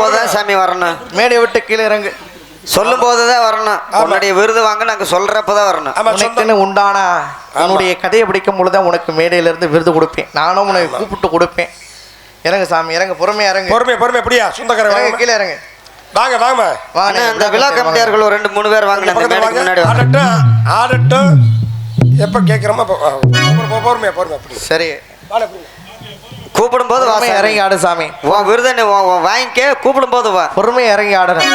போதுதான் சாமி வரணும். மேடை விட்டு கீழே இறங்கு. சொல்லும் போதுதான் வரணும். உன்னுடைய விருது வாங்க நாங்க சொல்றப்பதான் வரணும். உனக்குன்னு உண்டான உன்னுடைய கதையை படிக்கும் பொழுதுதான் உனக்கு மேடையில இருந்து விருது கொடுப்பேன். நானும் உனக்கு கூப்பிட்டு கொடுப்பேன். இறங்கு சாமி, இறங்கு. பொறுமையா இறங்கு. பொறுமை எப்படியா சொந்தக்காரங்க கீழே இறங்கு. வாங்க அந்த விழா கமிட்டியார்கள் ஒரு 2-3 பேர் வாங்க. முன்னாடி ஆடட்டும். எப்ப கேட்கிறோமோ பொறுமையா சரி. கூப்பிடும் போது இறங்கி ஆடு சாமி. உன் விருதை வாங்கிக்க. கூப்பிடும் போது வா. பொறுமையா இறங்கி ஆடணும்.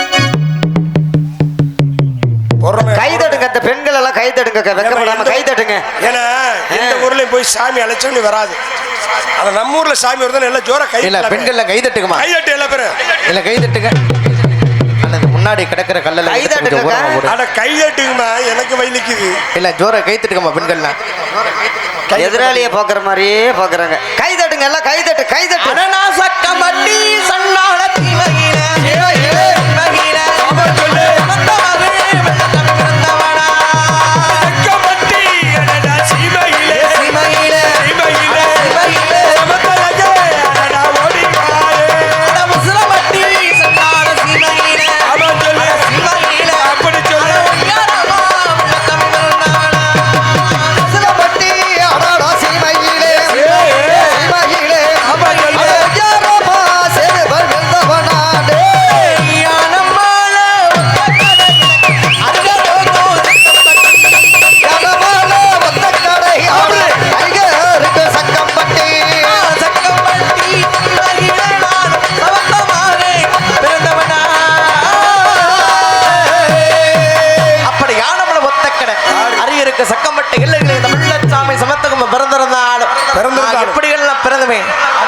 கை தட்டுங்க. அந்த பெண்கள் எல்லாம் கை தட்டுங்க. வெக்கப்படாம கை தட்டுங்க. ஏன்னா எந்த ஊர்லயும் போய் சாமி அழைச்சோன்னு வராது. ஆனா நம்ம ஊர்ல சாமி வருதுன்னு எல்லாம் ஜோரா கை இல்ல பெண்கள்ல கை தட்டுக்குமா? கை தட்டு எல்லா பேரும் இல்ல கை தட்டுங்க. அந்த முன்னாடி கிடக்குற கல்லல கை தட்டுங்க. அட கை தட்டுங்கமா, எனக்கு வயிலிக்குது. இல்ல ஜோரா கை தட்டுங்கம்மா. பெண்கள்லாம் எதிராளியை பாக்குற மாதிரியே பாக்குறாங்க. கை தட்டுங்க. எல்லாம் கை தட்டு. கை தட்டு. சக்கமட்டி சன்னால தீமகில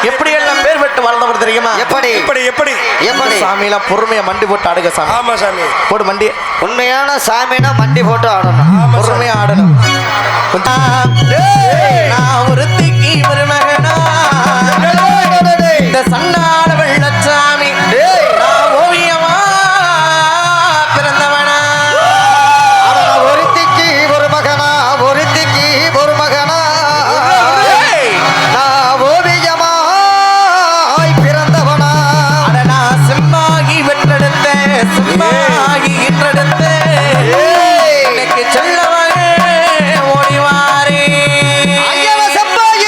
எப்படியெல்லாம் பேர் பெற்று வாழ்ந்தவர் தெரியுமா? எப்படி சாமியெல்லாம் பொறுமையா மண்டி போட்டு ஆடுங்க சாமி. ஆமா சாமி, போடு மண்டி. உண்மையான சாமினா மண்டி போட்டு ஆடணும். பொறுமையா ஆடணும். நான் ஒருத்திக்கு ஒரு மகனா இந்த சண்டாள வெள்ளச்சாமி நான் ஓவியமா பிறந்தவனா. ஒருத்திக்கு ஒரு மகனா, ஒருத்திக்கு ஒரு மகனா நான் ஓவியமா பிறந்தவனா. நான் செம்மாகி வெற்றெடுத்த செம்மாகி இன்றெடுத்த எனக்கு செல்லவனே ஓடிவாரே. ஐயவ செம்மாகி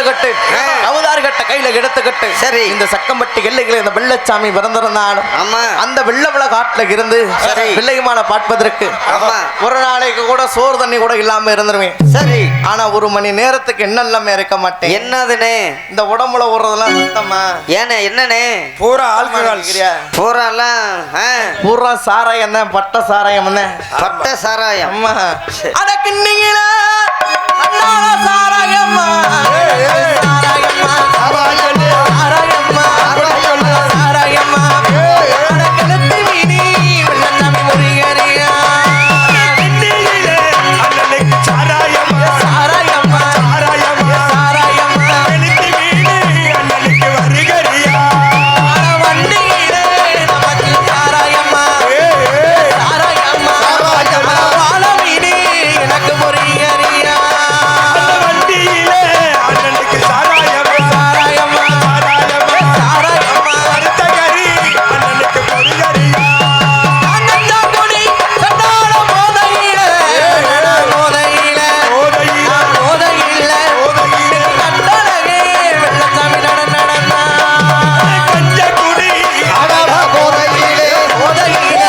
எடுத்துக்கிட்டு அவதார் கட்ட கையில எடுத்துக்கிட்டு சரி. இந்த சக்கம்பட்டி எல்லைகளை இந்த வெள்ளச்சாமி பிறந்திருந்தாலும் ஆமா. அந்த வெள்ளவள காட்டுல இருந்து சரி. வெள்ளையமான பார்ப்பதற்கு ஆமா. ஒரு நாளைக்கு கூட சோறு தண்ணி கூட இல்லாம இருந்துருவேன். சரி. ஆனா ஒரு மணி நேரத்துக்கு என்ன இல்லாம இருக்க மாட்டேன். என்னதுனே இந்த உடம்புல ஓடுறதெல்லாம் சுத்தமா ஏனே என்னனே பூரா ஆல்கஹால் பூராலாம் பூரா சாராயம் தான், பட்ட சாராயம் தான். பட்ட சாராயம். அம்மா அடக்கு நீங்களா சாராயம்மா சாராயம்மா சாராயம்மா சாராயம்மா அடக்கெழுத்து மீனி வெள்ளச்சாமி முருகரியா சாராயம்மா சாராயம்மா வண்டியிலே நமக்கு சாராயம்மா சாராயம்மா வாழ மீனி எனக்கு முருகரியா சாராயம்மா சாராயம்மா அண்ணாங்குடி சண்டாள மோதையிலே மோதையிலே மோதையிலே கண்டழகே வெள்ளச்சாமி நடந்தா மோதையிலே மோதையிலே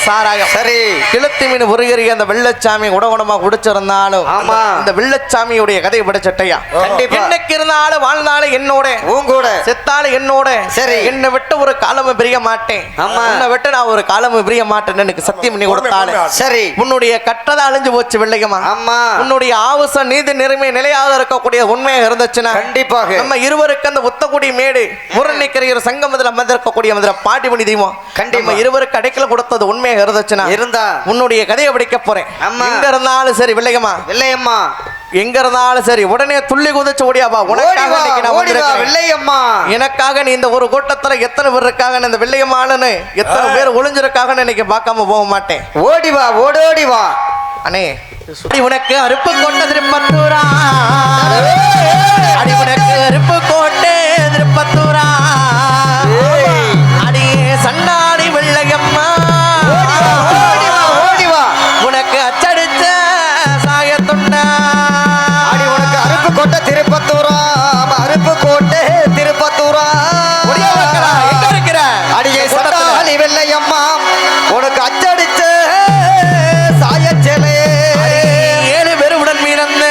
சாராயம் சரி. கிழத்து மீன் முருகரி அந்த வெள்ளச்சாமி உடகுடமா குடிச்சிருந்தாலும் ஆமா. இந்த வெள்ளச்சாமியுடைய கதையை படிச்சட்டையா கண்டிப்பா. என்னைக்கு இருந்தாலும் வாழ்ந்தாலும் என்னோட உங்கூட செத்தாலும் என்னோட சரி. என்னை விட்டு ஒரு காலமும் பிரிய மாட்டேன். ஆமா. உன்னை விட்டு நான் ஒரு காலமும் பிரிய மாட்டேன்னு எனக்கு சத்தியம் பண்ணி கொடுத்தாலும் சரி. உன்னுடைய கட்டதை அழிஞ்சு போச்சு வெள்ளையம்மா. ஆமா. உன்னுடைய ஆவசம் நீதி நேர்மை நிலையாக இருக்கக்கூடிய உண்மையாக இருந்துச்சுன்னா கண்டிப்பாக நம்ம இருவருக்கு அந்த ஒத்தக்குடி மேடு முரணிக்கிற சங்கமத்தில் அமர்ந்திருக்கக்கூடிய மதுரை பாட்டி பண்ணி தெய்வம் கண்டிப்பா. நம்ம இருவருக்கு அடைக்கல கொடுத்தது உண்மையாக இருந்துச்சுன்னா இருந்தா உன்னுடைய கதையை படிக்க போறேன். ஆமா. எங்க இருந்தாலும் சரி வெள்ளையம்மா வெள்ளையம்மா எங்க இருந்தாலும் சரி உடனே துள்ளி குதிச்சு ஓடியாபா. உனக்காக இன்னைக்கு நான் வந்திருக்கிறேன். வெள்ளையம்மா எனக்காக நீ இந்த ஒரு கூட்டத்துல எத்தனை பேர் இருக்காங்கன்னு இந்த வெள்ளையம்மான்னு எத்தனை பேர் ஒளிஞ்சிருக்காங்கன்னு இன்னைக்கு பார்க்காம போக மாட்டேன். ஓடி வா ஓடோடி வா அண்ணே சுடி உனக்கு அருப்பு கோட்டை திருப்பத்தூரா அடி உனக்கு அருப்பு கோட்டை திருப்பத்தூரா அடியே சண்டாடி வெள்ளையம்மா ஓடி வா உனக்கு அச்சடிச்ச சாயத்துண்டா அடி உனக்கு அருப்பு கோட்டை திருப்பத்தூரா அருப்பு கோட்டை திருப்பத்தூரா எங்க இருக்கிற அடியே சண்டாளி வெள்ளையம்மா உனக்கு அச்சடிச்ச சாயச்சேலே 7 பேர் உடன் மீறந்த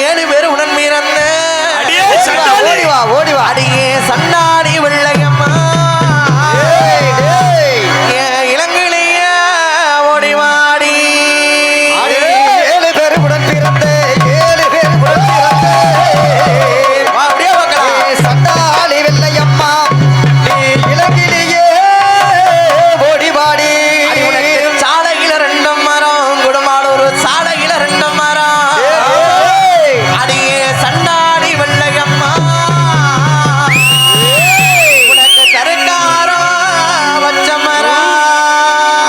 7 பேர் உடன் மீறந்த ஓடி வா ஓடி வா அடியே சண்டாடி வெள்ளையம்மா இளங்கிளிய ஓடிவாடி 7 பேர் உடன் பிறந்த 7 பேர் உடன் அப்படியே பார்க்கலாம். சண்டாளி வெள்ளையம்மா நீ இலங்கிலேயே ஓடிவாடி அடி உனக்கு சாலையில 2 மரம் குடமாளூர் சாலையில 2 மரம் அடியே சண்டாடி வெள்ளையம்மா உனக்கு தருக்காரம் வச்ச மரம்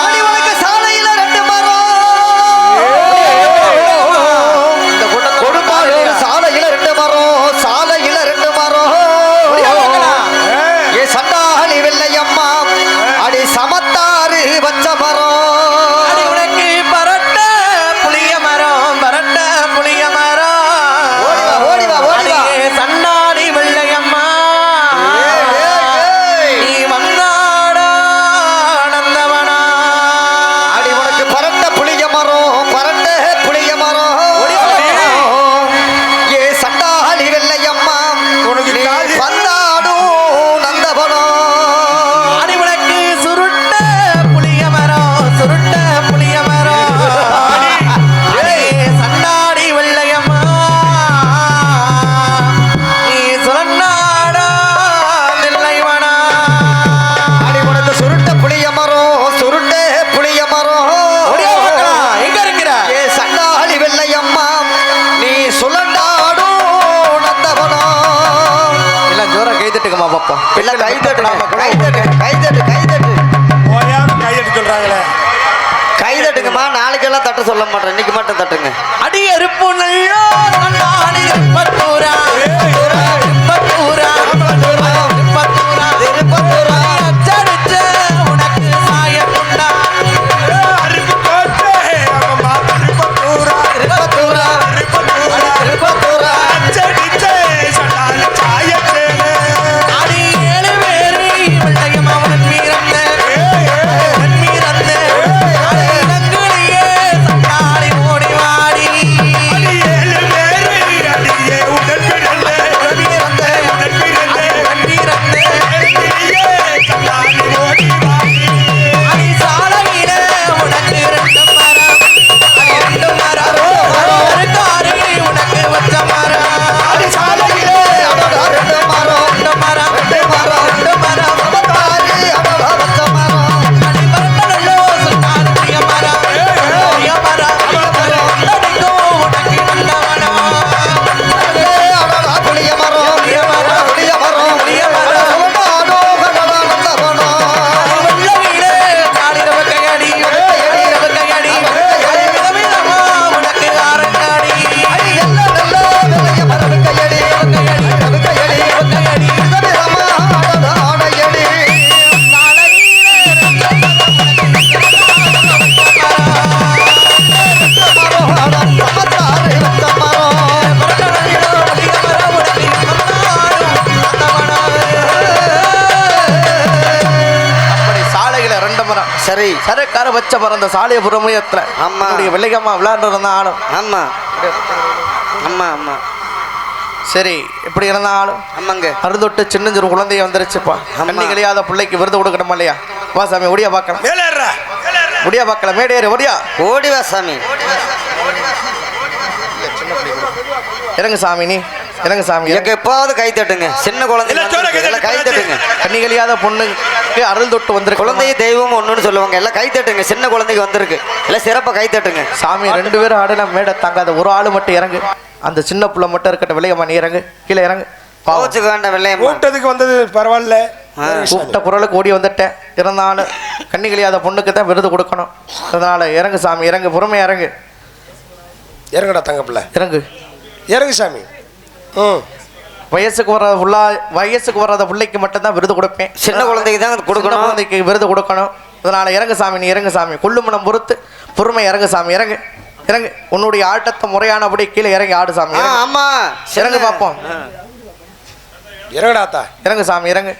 அடி உனக்கு சாலையில 2 மரம் இந்த கூட்டத்தோட கொடுப்பாளூர் சாலையில 2 மரம் சாலையில 2 மரம் ஏ சண்டாளி வெள்ளையம்மா அடி சமத்தாறு வச்ச மரம் அடி உனக்கு பரட்ட புளிய மரம் பரட்ட புளிய மரம் ஓடி வா, ஓடி வா, ஓடி வா. அடியே சண்டாடி வெள்ளையம்மா நீ வந்தாடா நந்தவனா அடி உனக்கு பரட்ட புளிய மரம் பரட்ட புளிய மரம் ஓடி வா. ஏ சண்டாளி வெள்ளையம்மா உனக்கு நீ காது- வந்தாடும் நந்தவனம் அடி உனக்கு சுருட்ட புளிய மரம் எல்லாம் மக்கள் கை தட்டுங்க நாம கூட கை தட்டு கை தட்டு கை தட்டு ஓயாம கையெட்டு சொல்றாங்களே. கை தட்டுங்கம்மா. நாளைக்கெல்லாம் தட்ட சொல்ல மாட்டேன், இன்னைக்கு மட்டும் தட்டுங்க. அடியறுப்பு நல்லோ நன்னாடி இருப்பத்தூரா இருப்பத்தூரா இருப்பத்தூரா திருப்பத்தூரா அச்சடிச்ச உனக்கு சாயக்குண்டா அருப்பு கோட்டை அம்மா திருப்பத்தூரா திருப்பத்தூரா திருப்பத்தூரா அச்சடிச்சே சண்டால சாயச்சேனே. அடி 7 பேரு வெள்ளையம் அவன் மீறந்த இடங்களிலே சண்டாளி ஓடி வாடி அடி 7 பேரு அடியே உடன் பிறந்தே மீறந்த உடன் பிறந்தே மீறந்த அடியே சண்டால ஓடி வாடி. அடி சாலையிலே உனக்கு 2 மரம் அடி 2 மரம் ஒரு காரி உனக்கு வச்ச மரம் அடி சாலையிலே அடடா ரெண்டு மரம் 2 மரம் ரெண்டு மரம் 2 மரம் தாரி அடடா வச்ச மரம் அடி பரட்டலோ சுல்தானிய மரம் பெரிய மரம் அடிக்கோ உனக்கு வந்தவனோ அடடா புளிய மரம் புளிய மரம் புளிய மரம் சொல்லடாடோ கடடா வந்தவனோ வெள்ளவிலே காலிரவ கையடி கையடி கையடி விதவிதமா உனக்கு அரங்காடி நல்ல நல்ல விளைய மரம் கையடி கையடி கையடி கையடி விதவிதமா அடடா ஆடையடி சாலையில 2 மரம் சரி சரக்கார வச்ச மரம் அந்த சாலைய புறமுயத்துல ஆமா. வெள்ளையம்மா விளையாண்டு இருந்தா ஆளும் ஆமா ஆமா ஆமா சரி இப்படி இருந்தா ஆளும் ஆமாங்க அறுதொட்டு சின்னஞ்சிறு குழந்தைய வந்துருச்சுப்பா ஆமா. கண்ணி கழியாத பிள்ளைக்கு விருது கொடுக்கணுமா இல்லையா வா சாமி ஒடியா பார்க்கலாம் மேலே ஏறுறா. ஒடியா பார்க்கலாம் மேடேறு ஒடியா ஓடி வா சாமி இறங்கு சாமி நீ இறங்கு சாமி எனக்கு எப்பாவது கை தட்டுங்க. சின்ன குழந்தை இல்ல, ஜோரா கை எல்லாம் கை தட்டு. தட்டுங்க. கண்ணி கழியாத பொண்ணுக்கு அருள் தொட்டு வந்திருக்கு குழந்தைய தெய்வம் ஒண்ணுன்னு சொல்லுவாங்க. எல்லாம் கை தட்டுங்க. சின்ன குழந்தைக்கு வந்திருக்கு. எல்லாம் சிறப்பா கை தட்டுங்க. சாமி 2 பேரும் ஆடுனா மேடை தாங்காத ஒரு ஆளு மட்டும் இறங்கு அந்த சின்ன புள்ள மட்டும் இருக்கட்டும் விளையம்மா நீ இறங்கு கீழே இறங்கு பாவம். கோச்சுக்க வேண்டாம் வெள்ளையம்மா. கூப்பிட்டதுக்கு வந்தது பரவாயில்ல. கூப்பிட்ட குரலுக்கு ஓடி வந்துட்டேன் இருந்தாலும் கண்ணி கழியாத பொண்ணுக்கு தான் விருது கொடுக்கணும் அதனால இறங்கு சாமி இறங்கு பொறுமையா இறங்கு இறங்கடா தங்க பிள்ளை இறங்கு இறங்கு சாமி. வயசுக்கு வராத பிள்ளைக்கு மட்டும்தான் விருது கொடுப்பேன் சின்ன குழந்தைக்கு தான் சின்ன கொடுக்கணும். குழந்தைக்கு விருது கொடுக்கணும் அதனால இறங்கு சாமி நீ இறங்கு சாமி கொள்ளுமனம் பொறுத்து பொறுமை இறங்கு சாமி இறங்கு இறங்கு உன்னுடைய ஆட்டத்தை முறையானபடி கீழே இறங்கி ஆடு சாமி இறங்கு. ஆமா இறங்கு பார்ப்போம் இறங்கடாத்தா. இறங்கு சாமி இறங்கு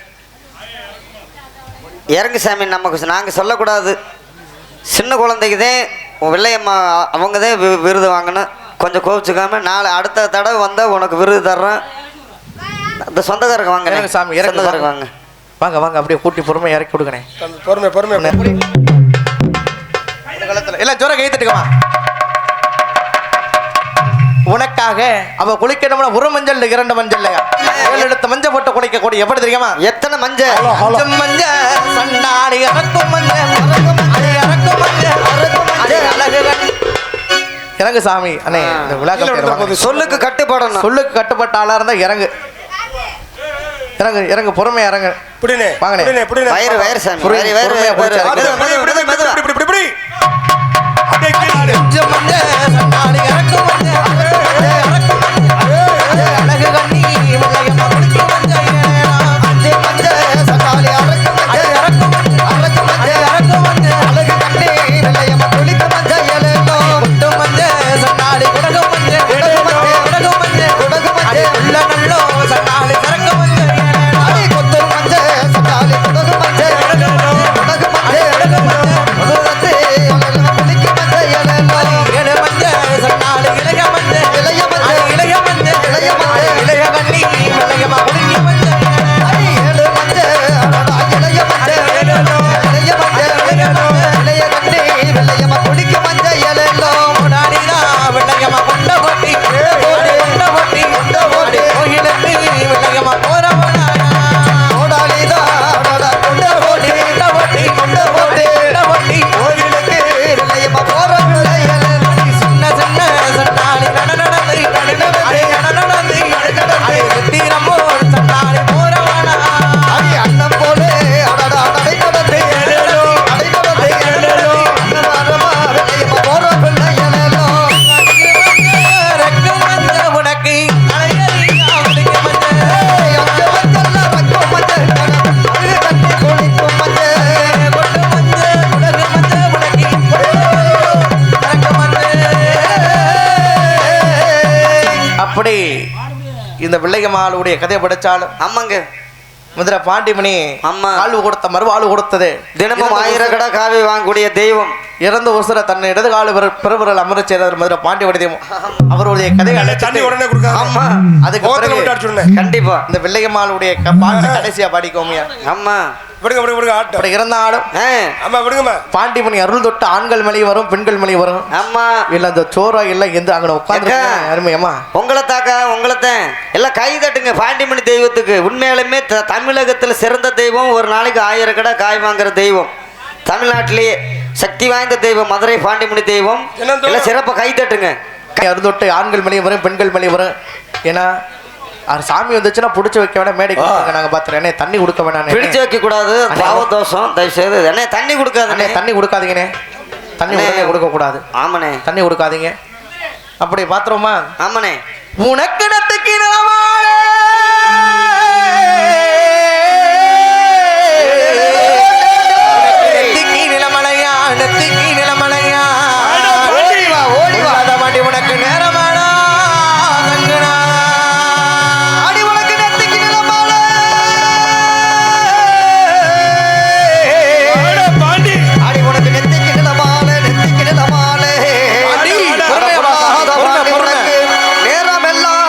இறங்கு சாமி. நமக்கு நாங்க சொல்லக்கூடாது. சின்ன குழந்தைக்கு தான் வெள்ளையம்மா அவங்க தான் விருது வாங்கணும். கொஞ்சம் கோவிச்சுக்காம நாளை அடுத்த தடவை வந்தா உனக்கு விருது தர்றேன். இந்த சொந்தக்காரங்க வாங்க. இறங்கு சாமி இறங்கு சொந்தக்காரங்க வாங்க வாங்க. வாங்க வாங்க அப்படியே கூட்டி பொறுமை இறக்கி கொடுக்கணே பொறுமை பொறுமை. எல்லாம் ஜோர கை தட்டுக்கமா உனக்காக அவ குளிக்கணும்னா ஒரு மஞ்சள் 2 மஞ்சள் இல்லையா 7 எடுத்து மஞ்சள் போட்டு குளிக்கக்கூடிய எப்படி தெரியுமா எத்தனை மஞ்சள் கொஞ்சம் மஞ்சள் சண்டாடி இறக்கும் மஞ்சள் அது இறக்கும் மஞ்சள் அது அழகு இறங்கு சாமி அண்ணே இந்த விழாக்கள் சொல்லுக்கு கட்டுப்படணும். சொல்லுக்கு கட்டுப்பட்ட ஆளா இருந்தா இறங்கு இறங்கு இறங்கு பொறுமையா இறங்கு புடினே வாங்கண்ணே. புடினே புடினே. வயிறு வயிறு சாமி. புரியுது, வயிறு பொறுமையா வயிறு குடிச்சு வயிறு. இறங்கு. மெதுவா, மெதுவா, மெதுவா, மெதுவா. இப்படி அப்படியே கீழே. கொஞ்சம் மஞ்சள் சண்டாடி இறக்கும் மஞ்சள் இறக்கும் மஞ்சள் அழகு கண்ணி வெள்ளையம்மா குளிக்கும் மஞ்சள் அஞ்சு மஞ்சள் சட்டாளி அரைக்கும் மஞ்சள் இறக்கும் மஞ்சள் அரைக்கும் மஞ்சள் இறக்கும் மஞ்சள் அழகு கண்ணி வெள்ளையம்மா குளிக்க மஞ்சள் ஏலேலோ. குட்டு மஞ்சள் சண்டாடி குடகு மஞ்சள் குடகு மஞ்சள் குடகு மஞ்சள் உள்ள நல்லோ சண்டாடி கறக்க மஞ்சள் அடி கொத்து மஞ்சள் சட்டாளி குடகு மஞ்சள் குடகு மஞ்சள் இந்த பிள்ளைகம்மாளுடைய கதையை படிச்சாலும் ஆமாங்க முதல பாண்டிமணி ஆமா. வாழ்வு கொடுத்த மறுவாழ்வு கொடுத்தது. தினமும் 1000 கடை காவி வாங்கக்கூடிய தெய்வம். இறந்த உசுர தன்னை இடது கால பெருவிரல் அமரச் செய்தார் மதுரை பாண்டிமணி தெய்வம். அவருடைய கதைகளை தண்ணி உடனே கொடுக்காம ஆமா அதுக்கு கோத்துல விட்டு பிறகு அடிச்சுடுனே. கண்டிப்பா இந்த பிள்ளைகம்மாளுடைய பாட்டு கடைசியா பாடிக்கோமியா. ஆமா விடுங்க ஆட்டம். அப்படி இறந்த ஆளும் ஆ, ஆமா விடுங்கம்மா. பாண்டிமணி அருள் தொட்டு ஆண்கள் மணி வரும் பெண்கள் மணி வரும். ஆமா இல்ல அந்த சோறா இல்ல எந்த அங்க உட்கார்ந்து அருமையம்மா உங்களை தாக்கா உங்களைத்தான் எல்லாம் கை தட்டுங்க பாண்டிமணி தெய்வத்துக்கு. உண்மையாலுமே தமிழகத்தில் சிறந்த தெய்வம். ஒரு நாளைக்கு 1000 கடை காய் வாங்குற தெய்வம். தமிழ்நாட்டிலேயே சக்தி வாய்ந்த தெய்வம் மதுரை பாண்டிமணி தெய்வம். எல்லாம் சிறப்பாக கை தட்டுங்க. அருள் தொட்டு ஆண்கள் மணி வரும் பெண்கள் மணி வரும். ஏன்னா அது சாமி வந்துச்சுன்னா பிடிச்சி வைக்க வேணாம். மேடைக்கு நாங்க பாத்துறோம். என்ன தண்ணி கொடுக்க வேணாம். பிடிச்சு வைக்க கூடாது. பாவ தோஷம். தயவு செய்து என்ன தண்ணி கொடுக்காதுண்ணே. தண்ணி கொடுக்காதீங்கண்ணே. தண்ணி உடனே கொடுக்க கூடாது. ஆமாண்ணே தண்ணி கொடுக்காதீங்க. அப்படி பாத்துறோமா. ஆமாண்ணே உனக்கு நத்துக்கு நிலமலையா நெத்திக்கு நிலமலையா பாண்டி உனக்கு நேரமானா தங்குனா அடி உனக்கு நெத்திக்கு நிலமலை பாண்டி அடி உனக்கு நெத்திக்கு நிலமாலே நெத்திக்கு நிலமாலே பாண்டி, நேரம் எல்லாம்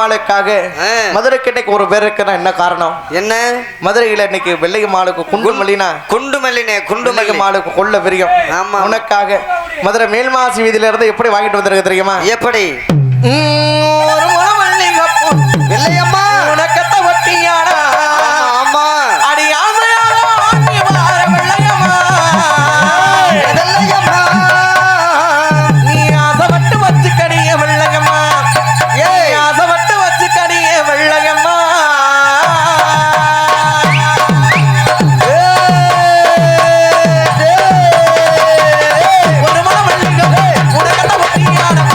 வெள்ளையம்மாளுக்காக மதுரைக்கு இன்னைக்கு ஒரு பேர் இருக்குன்னா என்ன காரணம்? என்ன? மதுரையில இன்னைக்கு வெள்ளையம்மாளுக்கு குண்டு மல்லினா குண்டு மல்லியம்மாளுக்கு கொள்ள பிரியம். ஆமா. உனக்காக மதுரை மேல்மாசி வீதியில இருந்து எப்படி வாங்கிட்டு வந்திருக்க தெரியுமா? எப்படி? ஒரு முழம் மல்லிகைப்பூ வெள்ளையம்மா உனக்கத்த ஒட்டியானா? ஆமா. அடி ஆசையாக வாங்கி வார வெள்ளையம்மா. வெள்ளையம்மா நீ ஆசைப்பட்டு வச்சுக்கடிய வெள்ளையம்மா. ஏய் ஆசைப்பட்டு வச்சுக்கடிய வெள்ளையம்மா. ஒரு முழம் மல்லிகைப்பூ உனக்கத்த ஒட்டியானா?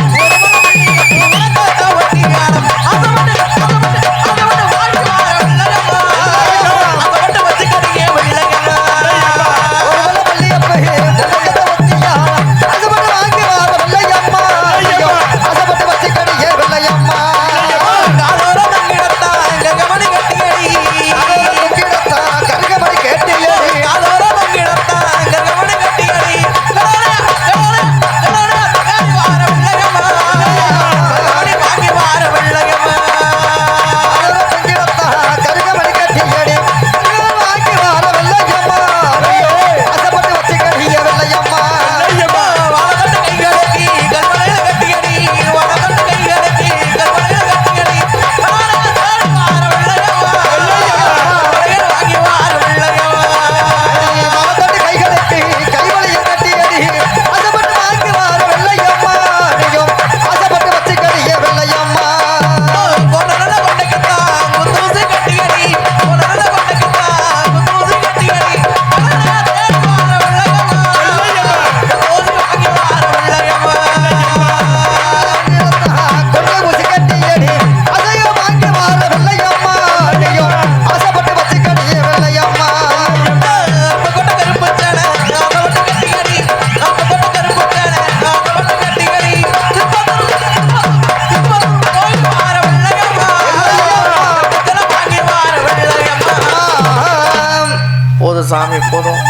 சாமி போதும்.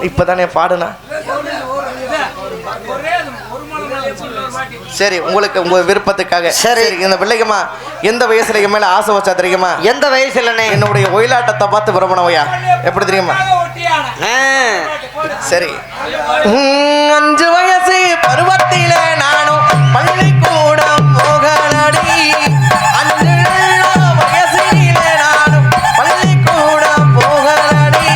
இப்பதானே பாடுனா சரி. உங்களுக்கு உங்க விருப்பத்துக்காக சரி. இந்த பிள்ளைக்குமா எந்த வயசுல மேல ஆசை வச்சா தெரியுமா? எந்த வயசுலனே? என்னுடைய ஒயிலாட்டத்தை பார்த்து விரும்பினவையா. எப்படி தெரியுமா? சரி. 5 வயசு பருவத்தில நானும் பள்ளிக்கூடம் போகலடி. 5 வயசில நானும் பள்ளிக்கூடம் போகலடி.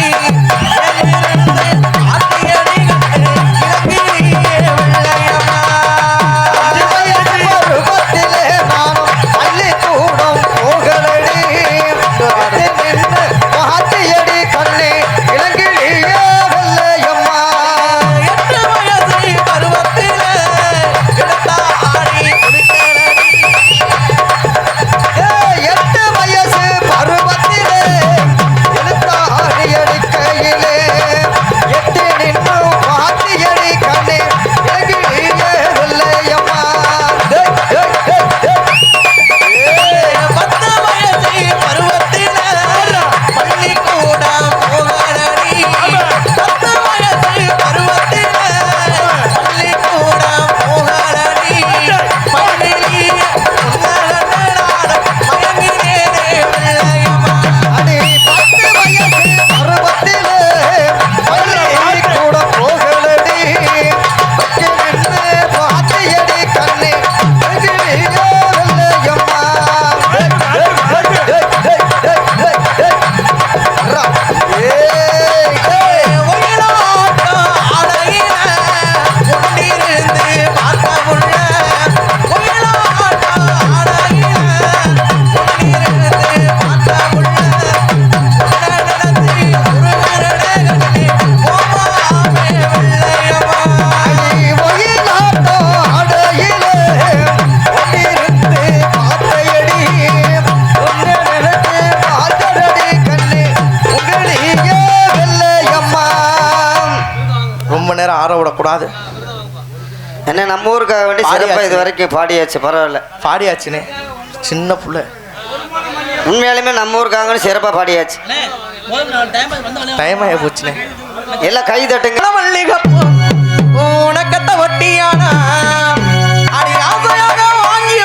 கூடாது. என்ன நம்ம ஊருக்காக வேண்டி சிறப்பாக இது வரைக்கும் பாடியாச்சு. பரவாயில்ல, பாடியாச்சுனே. சின்ன புள்ள உண்மையாலுமே நம்ம ஊருக்காக சிறப்பாக பாடியாச்சு. டைம் ஆகி போச்சுனே. எல்லாம் கை தட்டுங்க. உனக்கத்த ஒட்டியானா அடி ஆசையாக வாங்கி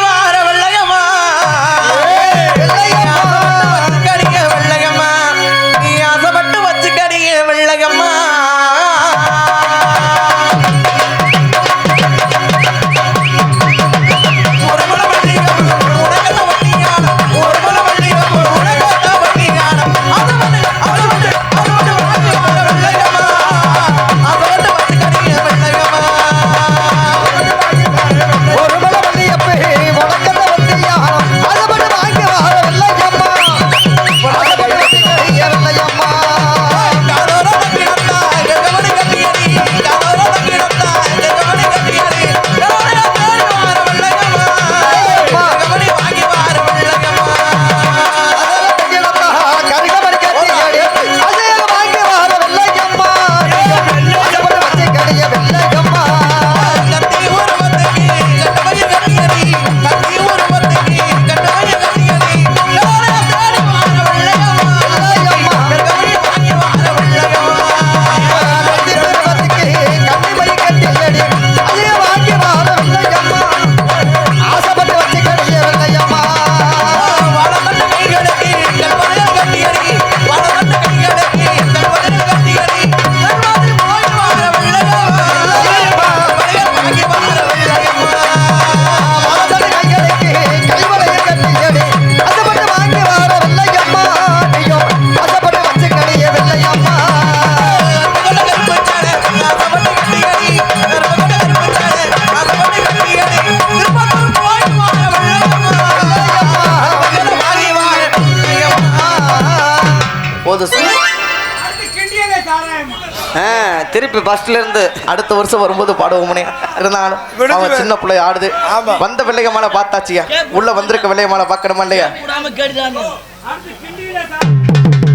வரும்போது திருப்பி ஃபர்ஸ்ட்ல இருந்து அடுத்த வருஷம் வரும்போது பாடுவோம்னே. இருந்தாலும் அவன் சின்ன பிள்ளை ஆடுது. ஆமா. வந்த பிள்ளைங்க மேல பார்த்தாச்சியா, உள்ள வந்திருக்க பிள்ளைங்க மேல பார்க்கணுமா இல்லையா?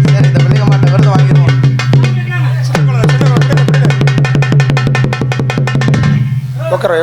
சரி, இந்த பிள்ளைங்க மேல விருது வாங்கிடுவோம். உட்கார